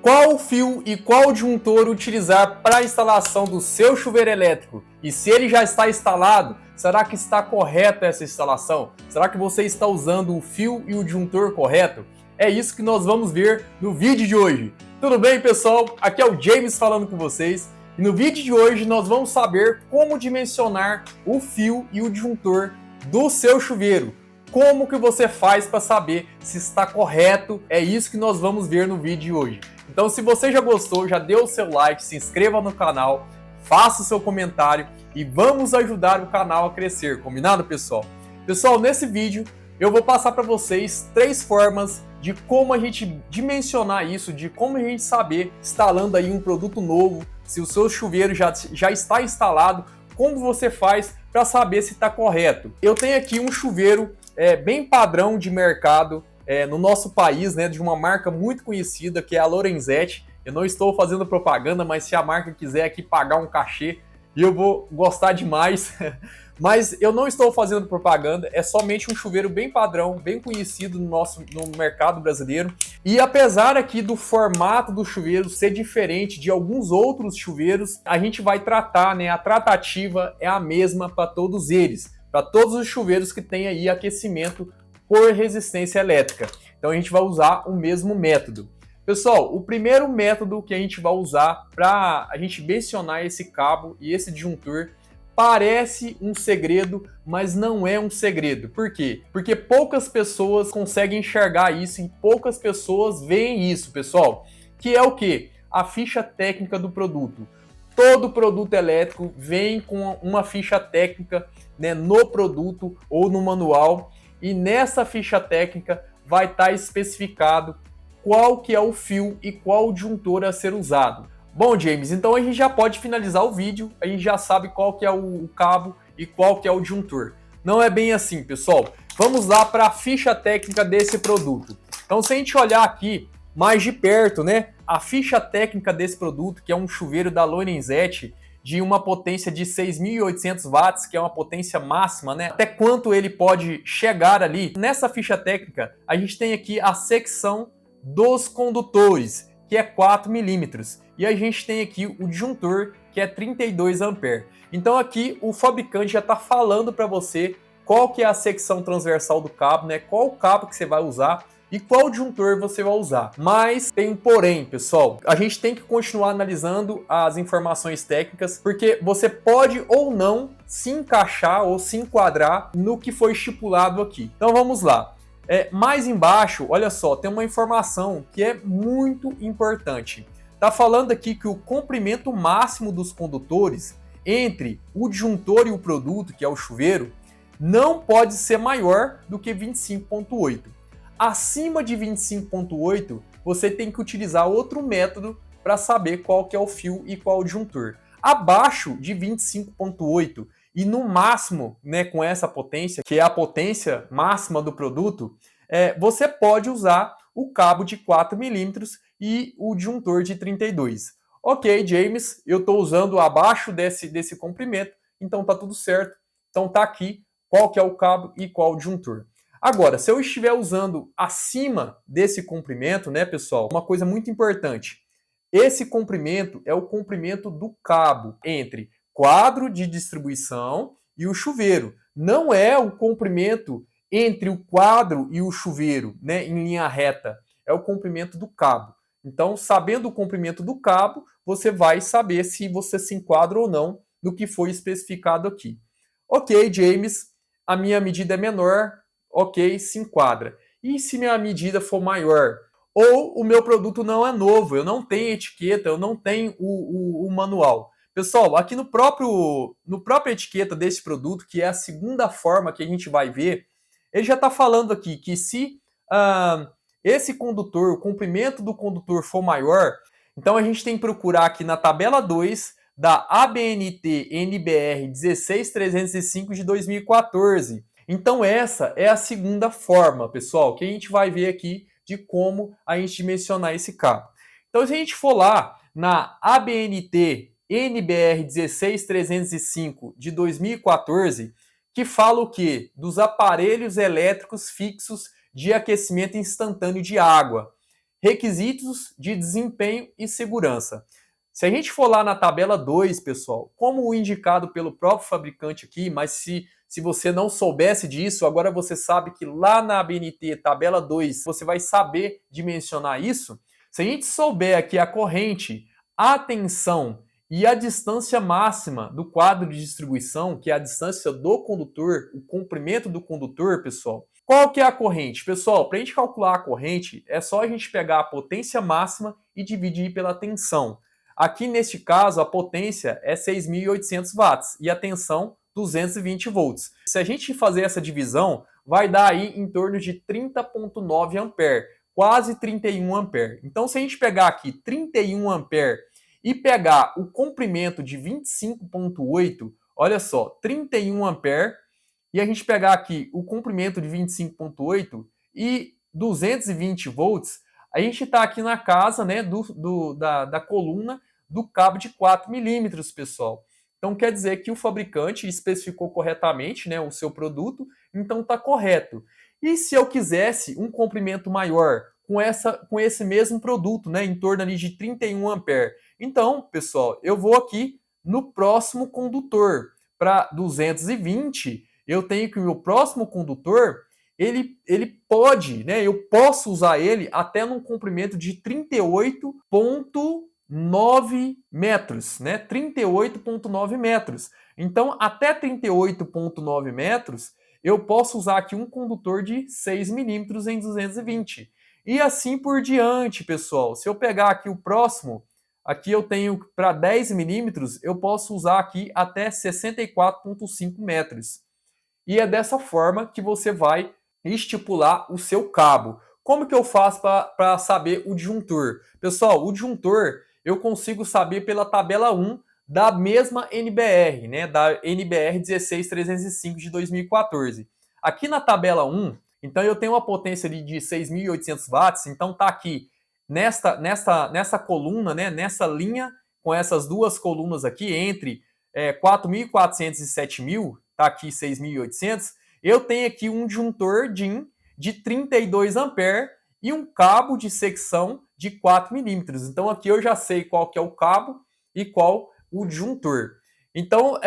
Qual fio e qual disjuntor utilizar para a instalação do seu chuveiro elétrico? E se ele já está instalado, será que está correta essa instalação? Será que você está usando o fio e o disjuntor correto? É isso que nós vamos ver no vídeo de hoje. Tudo bem, pessoal? Aqui é o James falando com vocês. E no vídeo de hoje nós vamos saber como dimensionar o fio e o disjuntor do seu chuveiro. Como que você faz para saber se está correto? É isso que nós vamos ver no vídeo de hoje. Então, se você já gostou, já deu o seu like, se inscreva no canal, faça o seu comentário e vamos ajudar o canal a crescer, combinado, pessoal? Pessoal, nesse vídeo eu vou passar para vocês 3 formas de como a gente dimensionar isso, de como a gente saber, instalando aí um produto novo, se o seu chuveiro já está instalado, como você faz para saber se está correto. Eu tenho aqui um chuveiro bem padrão de mercado, no nosso país, né, de uma marca muito conhecida, que é a Lorenzetti. Eu não estou fazendo propaganda, mas se a marca quiser aqui pagar um cachê, eu vou gostar demais. Mas eu não estou fazendo propaganda, é somente um chuveiro bem padrão, bem conhecido no mercado brasileiro. E apesar aqui do formato do chuveiro ser diferente de alguns outros chuveiros, a gente vai tratar, né, a tratativa é a mesma para todos eles, para todos os chuveiros que têm aí aquecimento por resistência elétrica. Então a gente vai usar o mesmo método. Pessoal, o primeiro método que a gente vai usar para a gente mencionar esse cabo e esse disjuntor parece um segredo, mas não é um segredo. Por quê? Porque poucas pessoas conseguem enxergar isso e poucas pessoas veem isso, pessoal. Que é o quê? A ficha técnica do produto. Todo produto elétrico vem com uma ficha técnica, né, no produto ou no manual. E nessa ficha técnica vai estar especificado qual que é o fio e qual o disjuntor a ser usado. Bom, James, então a gente já pode finalizar o vídeo, a gente já sabe qual que é o cabo e qual que é o disjuntor. Não é bem assim, pessoal. Vamos lá para a ficha técnica desse produto. Então, se a gente olhar aqui mais de perto, né, a ficha técnica desse produto, que é um chuveiro da Lorenzetti, de uma potência de 6.800 watts, que é uma potência máxima, né? Até quanto ele pode chegar ali. Nessa ficha técnica, a gente tem aqui a secção dos condutores, que é 4 milímetros. E a gente tem aqui o disjuntor, que é 32 amperes. Então aqui o fabricante já está falando para você qual que é a secção transversal do cabo, né? Qual o cabo que você vai usar e qual disjuntor você vai usar. Mas tem um porém, pessoal. A gente tem que continuar analisando as informações técnicas, porque você pode ou não se encaixar ou se enquadrar no que foi estipulado aqui. Então vamos lá. Mais embaixo, olha só, tem uma informação que é muito importante. Tá falando aqui que o comprimento máximo dos condutores entre o disjuntor e o produto, que é o chuveiro, não pode ser maior do que 25,8. Acima de 25,8, você tem que utilizar outro método para saber qual que é o fio e qual o disjuntor. Abaixo de 25,8 e no máximo, né, com essa potência, que é a potência máxima do produto, você pode usar o cabo de 4 milímetros e o disjuntor de 32. Ok, James, eu estou usando abaixo desse comprimento, então tá tudo certo. Então tá aqui qual que é o cabo e qual o disjuntor. Agora, se eu estiver usando acima desse comprimento, né, pessoal, uma coisa muito importante. Esse comprimento é o comprimento do cabo entre quadro de distribuição e o chuveiro. Não é o comprimento entre o quadro e o chuveiro, né, em linha reta. É o comprimento do cabo. Então, sabendo o comprimento do cabo, você vai saber se você se enquadra ou não no que foi especificado aqui. Ok, James, a minha medida é menor. Ok, se enquadra. E se minha medida for maior? Ou o meu produto não é novo, eu não tenho etiqueta, eu não tenho o manual. Pessoal, aqui no própria etiqueta desse produto, que é a segunda forma que a gente vai ver, ele já está falando aqui que se esse condutor, o comprimento do condutor for maior, então a gente tem que procurar aqui na tabela 2 da ABNT NBR 16305 de 2014. Então essa é a segunda forma, pessoal, que a gente vai ver aqui de como a gente dimensionar esse cabo. Então se a gente for lá na ABNT NBR 16305 de 2014, que fala o quê? Dos aparelhos elétricos fixos de aquecimento instantâneo de água. Requisitos de desempenho e segurança. Se a gente for lá na tabela 2, pessoal, como indicado pelo próprio fabricante aqui, mas se você não soubesse disso, agora você sabe que lá na ABNT, tabela 2, você vai saber dimensionar isso. Se a gente souber aqui a corrente, a tensão e a distância máxima do quadro de distribuição, que é a distância do condutor, o comprimento do condutor, pessoal. Qual que é a corrente? Pessoal, para a gente calcular a corrente, é só a gente pegar a potência máxima e dividir pela tensão. Aqui, neste caso, a potência é 6.800 watts e a tensão 220 volts. Se a gente fazer essa divisão, vai dar aí em torno de 30,9 ampere, quase 31 ampere. Então, se a gente pegar aqui 31 ampere e pegar o comprimento de 25,8, olha só, 31 ampere, e a gente pegar aqui o comprimento de 25,8 e 220 volts, a gente está aqui na casa, né, da coluna do cabo de 4 milímetros, pessoal. Então quer dizer que o fabricante especificou corretamente, né, o seu produto, então está correto. E se eu quisesse um comprimento maior com esse mesmo produto, né, em torno ali de 31 ampere, então, pessoal, eu vou aqui no próximo condutor. Para 220, eu tenho que o meu próximo condutor, ele pode, né, eu posso usar ele até num comprimento de 38,9 metros, né? 38,9 metros. Então, até 38,9 metros, eu posso usar aqui um condutor de 6 milímetros em 220. E assim por diante, pessoal. Se eu pegar aqui o próximo, aqui eu tenho para 10 milímetros, eu posso usar aqui até 64,5 metros. E é dessa forma que você vai estipular o seu cabo. Como que eu faço para saber o disjuntor? Pessoal, o disjuntor eu consigo saber pela tabela 1 da mesma NBR, né, da NBR 16305 de 2014. Aqui na tabela 1, então eu tenho uma potência ali de 6.800 watts, então tá aqui nessa coluna, né, nessa linha, com essas duas colunas aqui, entre 4.400 e 7.000, tá aqui 6.800, eu tenho aqui um disjuntor DIN de 32 ampere e um cabo de secção de 4 milímetros. Então aqui eu já sei qual que é o cabo e qual o disjuntor. Então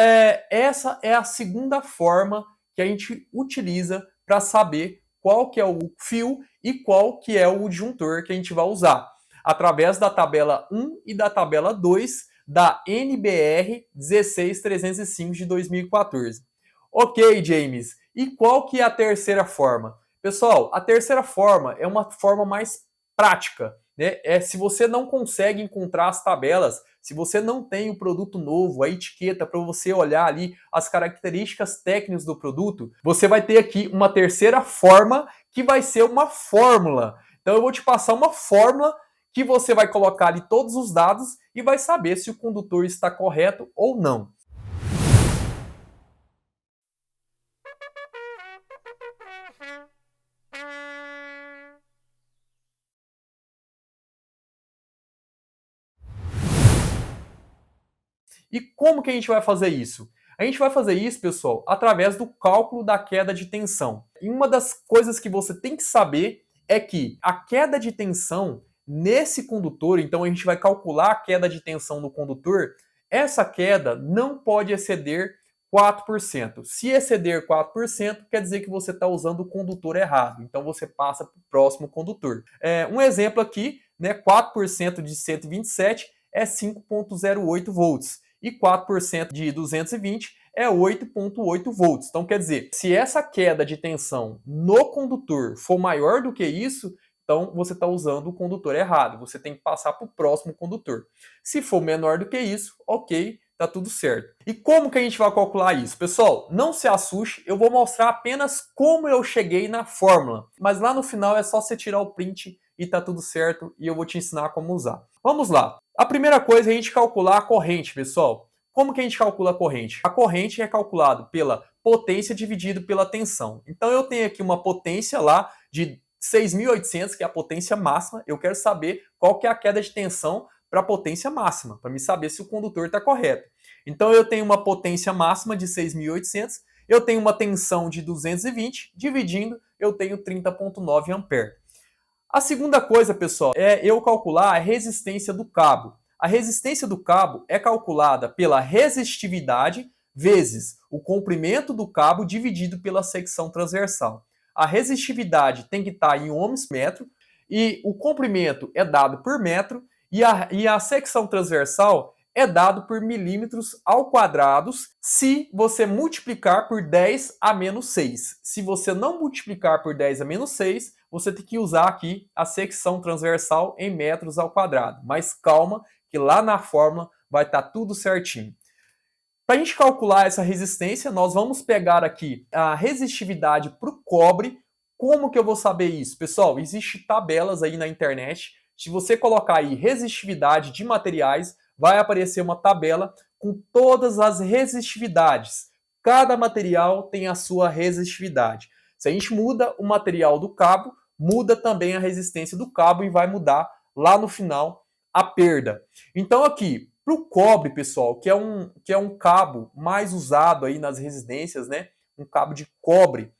essa é a segunda forma que a gente utiliza para saber qual que é o fio e qual que é o disjuntor que a gente vai usar. Através da tabela 1 e da tabela 2 da NBR 16305 de 2014. Ok, James. E qual que é a terceira forma? Pessoal, a terceira forma é uma forma mais prática, né? Se você não consegue encontrar as tabelas, se você não tem o produto novo, a etiqueta para você olhar ali as características técnicas do produto, você vai ter aqui uma terceira forma que vai ser uma fórmula. Então eu vou te passar uma fórmula que você vai colocar ali todos os dados e vai saber se o condutor está correto ou não. E como que a gente vai fazer isso? A gente vai fazer isso, pessoal, através do cálculo da queda de tensão. E uma das coisas que você tem que saber é que a queda de tensão nesse condutor, então a gente vai calcular a queda de tensão no condutor, essa queda não pode exceder 4%. Se exceder 4%, quer dizer que você está usando o condutor errado. Então você passa para o próximo condutor. Um exemplo aqui, né, 4% de 127 é 5,08 volts. E 4% de 220 é 8,8 volts. Então, quer dizer, se essa queda de tensão no condutor for maior do que isso, então você está usando o condutor errado. Você tem que passar para o próximo condutor. Se for menor do que isso, ok, tá tudo certo. E como que a gente vai calcular isso? Pessoal, não se assuste, eu vou mostrar apenas como eu cheguei na fórmula. Mas lá no final é só você tirar o print e tá tudo certo e eu vou te ensinar como usar. Vamos lá. A primeira coisa é a gente calcular a corrente, pessoal. Como que a gente calcula a corrente? A corrente é calculada pela potência dividido pela tensão. Então eu tenho aqui uma potência lá de 6.800, que é a potência máxima. Eu quero saber qual que é a queda de tensão para a potência máxima, para me saber se o condutor está correto. Então eu tenho uma potência máxima de 6.800, eu tenho uma tensão de 220, dividindo, eu tenho 30,9 ampere. A segunda coisa, pessoal, é eu calcular a resistência do cabo. A resistência do cabo é calculada pela resistividade vezes o comprimento do cabo dividido pela secção transversal. A resistividade tem que estar em ohms metro e o comprimento é dado por metro e a secção transversal é dado por milímetros ao quadrados se você multiplicar por 10 a menos 6. Se você não multiplicar por 10 a menos 6, você tem que usar aqui a secção transversal em metros ao quadrado. Mas calma, que lá na fórmula vai estar tudo certinho. Para a gente calcular essa resistência, nós vamos pegar aqui a resistividade para o cobre. Como que eu vou saber isso? Pessoal, existem tabelas aí na internet. Se você colocar aí resistividade de materiais, vai aparecer uma tabela com todas as resistividades. Cada material tem a sua resistividade. Se a gente muda o material do cabo, muda também a resistência do cabo e vai mudar lá no final a perda. Então aqui, para o cobre, pessoal, que é um cabo mais usado aí nas residências, né? Um cabo de cobre,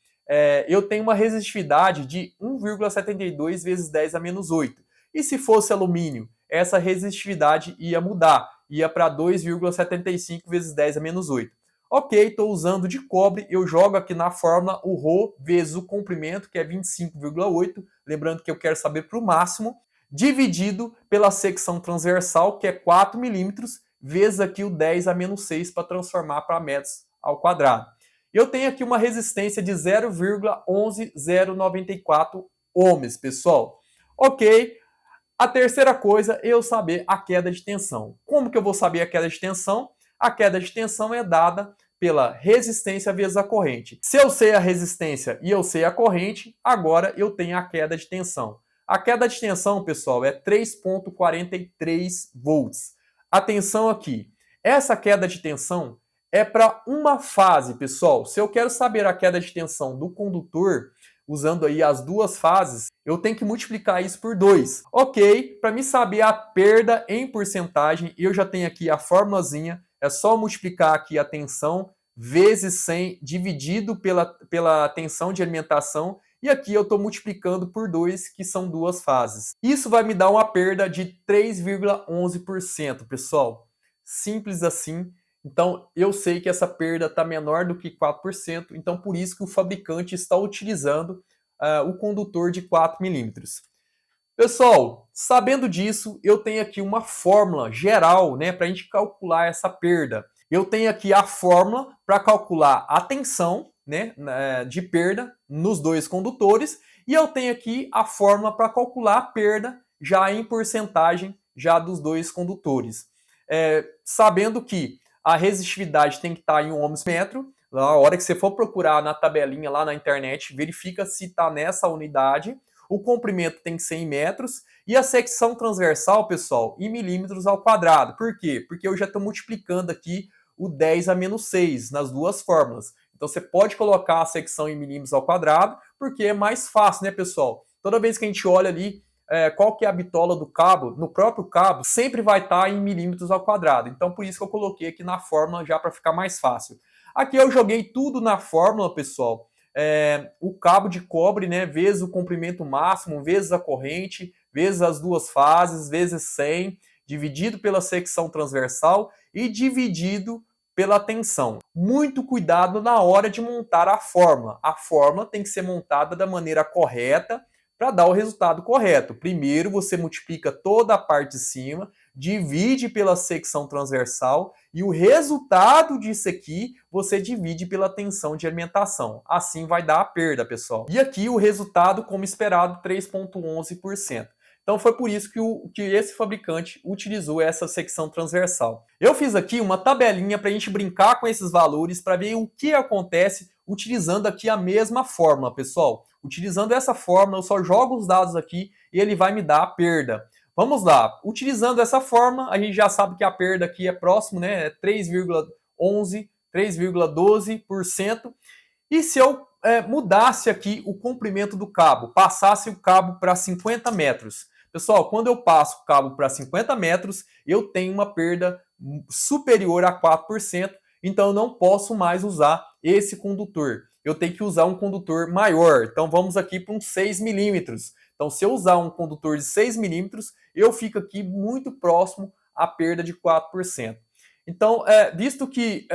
eu tenho uma resistividade de 1,72 vezes 10 a menos 8. E se fosse alumínio, essa resistividade ia mudar, ia para 2,75 vezes 10 a menos 8. Ok, estou usando de cobre, eu jogo aqui na fórmula o ρ vezes o comprimento, que é 25,8, lembrando que eu quero saber para o máximo, dividido pela secção transversal, que é 4 milímetros, vezes aqui o 10 a menos 6 para transformar para metros ao quadrado. Eu tenho aqui uma resistência de 0,11094 ohms, pessoal. Ok, a terceira coisa é eu saber a queda de tensão. Como que eu vou saber a queda de tensão? A queda de tensão é dada pela resistência vezes a corrente. Se eu sei a resistência e eu sei a corrente, agora eu tenho a queda de tensão. A queda de tensão, pessoal, é 3,43 volts. Atenção aqui, essa queda de tensão é para uma fase, pessoal. Se eu quero saber a queda de tensão do condutor, usando aí as duas fases, eu tenho que multiplicar isso por 2. Ok, para me saber a perda em porcentagem, eu já tenho aqui a formulazinha, é só multiplicar aqui a tensão vezes 100 dividido pela tensão de alimentação, e aqui eu estou multiplicando por 2, que são duas fases. Isso vai me dar uma perda de 3,11%, pessoal. Simples assim. Então, eu sei que essa perda está menor do que 4%, então por isso que o fabricante está utilizando o condutor de 4 milímetros. Pessoal, sabendo disso, eu tenho aqui uma fórmula geral, né, para a gente calcular essa perda. Eu tenho aqui a fórmula para calcular a tensão, né, de perda nos dois condutores, e eu tenho aqui a fórmula para calcular a perda já em porcentagem já dos dois condutores. Sabendo que a resistividade tem que estar em ohms metro, na hora que você for procurar na tabelinha lá na internet, verifica se está nessa unidade. O comprimento tem que ser em metros e a secção transversal, pessoal, em milímetros ao quadrado. Por quê? Porque eu já estou multiplicando aqui o 10 a menos 6 nas duas fórmulas. Então você pode colocar a secção em milímetros ao quadrado, porque é mais fácil, né, pessoal? Toda vez que a gente olha ali qual que é a bitola do cabo, no próprio cabo, sempre vai estar em milímetros ao quadrado. Então por isso que eu coloquei aqui na fórmula já para ficar mais fácil. Aqui eu joguei tudo na fórmula, pessoal. O cabo de cobre, né, vezes o comprimento máximo, vezes a corrente, vezes as duas fases, vezes 100, dividido pela secção transversal e dividido pela tensão. Muito cuidado na hora de montar a fórmula. A fórmula tem que ser montada da maneira correta para dar o resultado correto. Primeiro você multiplica toda a parte de cima, divide pela secção transversal e o resultado disso aqui você divide pela tensão de alimentação. Assim vai dar a perda, pessoal. E aqui o resultado, como esperado, 3,11%. Então foi por isso que esse fabricante utilizou essa secção transversal. Eu fiz aqui uma tabelinha para a gente brincar com esses valores para ver o que acontece utilizando aqui a mesma fórmula, pessoal. Utilizando essa fórmula, eu só jogo os dados aqui e ele vai me dar a perda. Vamos lá. Utilizando essa fórmula, a gente já sabe que a perda aqui é próximo, né? É 3,11, 3,12%. E se eu mudasse aqui o comprimento do cabo, passasse o cabo para 50 metros. Pessoal, quando eu passo o cabo para 50 metros, eu tenho uma perda superior a 4%, então eu não posso mais usar esse condutor. Eu tenho que usar um condutor maior. Então vamos aqui para uns 6 milímetros. Então, se eu usar um condutor de 6 milímetros, eu fico aqui muito próximo à perda de 4%. Então, visto que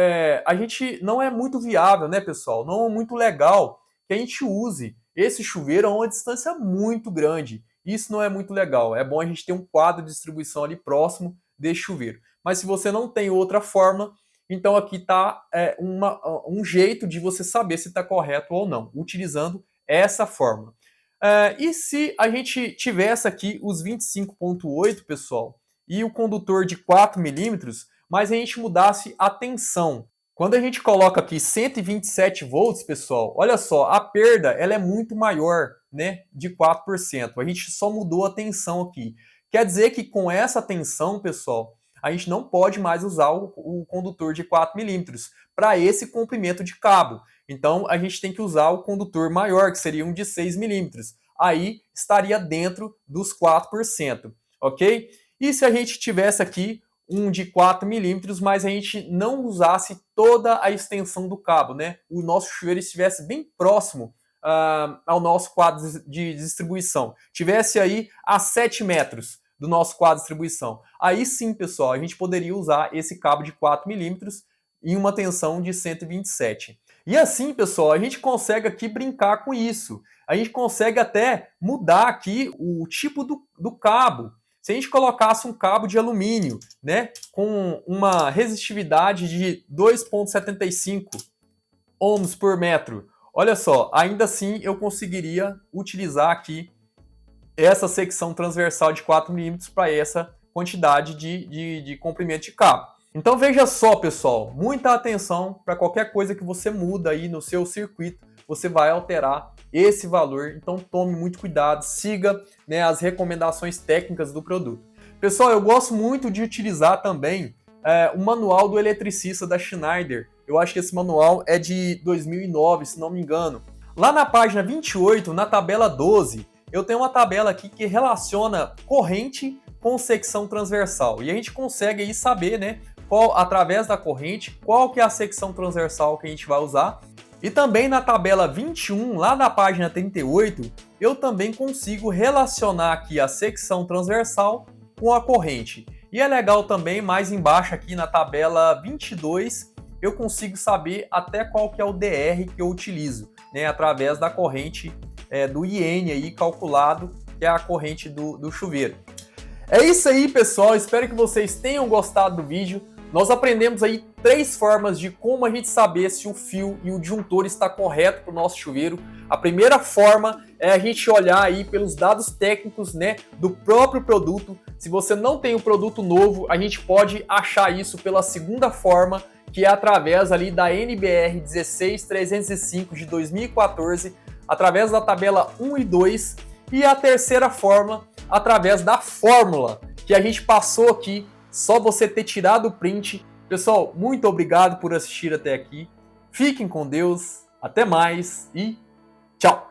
a gente não é muito viável, né, pessoal? Não é muito legal que a gente use esse chuveiro a uma distância muito grande. Isso não é muito legal. É bom a gente ter um quadro de distribuição ali próximo desse chuveiro. Mas se você não tem outra forma, então aqui está um jeito de você saber se está correto ou não, utilizando essa forma. E se a gente tivesse aqui os 25.8, pessoal, e o condutor de 4 milímetros, mas a gente mudasse a tensão. Quando a gente coloca aqui 127 volts, pessoal, olha só, a perda ela é muito maior, né, de 4%. A gente só mudou a tensão aqui. Quer dizer que com essa tensão, pessoal, a gente não pode mais usar o condutor de 4 milímetros para esse comprimento de cabo. Então, a gente tem que usar o condutor maior, que seria um de 6 milímetros. Aí, estaria dentro dos 4%, ok? E se a gente tivesse aqui um de 4 milímetros, mas a gente não usasse toda a extensão do cabo, né? O nosso chuveiro estivesse bem próximo ao nosso quadro de distribuição. Tivesse aí a 7 metros do nosso quadro de distribuição. Aí sim, pessoal, a gente poderia usar esse cabo de 4 milímetros em uma tensão de 127. E assim, pessoal, a gente consegue aqui brincar com isso. A gente consegue até mudar aqui o tipo do cabo. Se a gente colocasse um cabo de alumínio, né, com uma resistividade de 2,75 ohms por metro, olha só, ainda assim eu conseguiria utilizar aqui essa secção transversal de 4 milímetros para essa quantidade de comprimento de cabo. Então veja só, pessoal, muita atenção para qualquer coisa que você muda aí no seu circuito, você vai alterar esse valor, então tome muito cuidado, siga, né, as recomendações técnicas do produto. Pessoal, eu gosto muito de utilizar também o manual do eletricista da Schneider. Eu acho que esse manual é de 2009, se não me engano. Lá na página 28, na tabela 12, eu tenho uma tabela aqui que relaciona corrente com secção transversal. E a gente consegue aí saber, né, através da corrente, qual que é a secção transversal que a gente vai usar. E também na tabela 21, lá na página 38, eu também consigo relacionar aqui a secção transversal com a corrente. E é legal também, mais embaixo aqui na tabela 22, eu consigo saber até qual que é o DR que eu utilizo, né, através da corrente do IN aí calculado, que é a corrente do chuveiro. É isso aí, pessoal. Espero que vocês tenham gostado do vídeo. Nós aprendemos aí 3 formas de como a gente saber se o fio e o disjuntor está correto para o nosso chuveiro. A primeira forma é a gente olhar aí pelos dados técnicos, né, do próprio produto. Se você não tem o produto novo, a gente pode achar isso pela segunda forma, que é através ali da NBR 16305 de 2014, através da tabela 1 e 2, e a terceira forma, através da fórmula que a gente passou aqui, só você ter tirado o print. Pessoal, muito obrigado por assistir até aqui. Fiquem com Deus, até mais e tchau!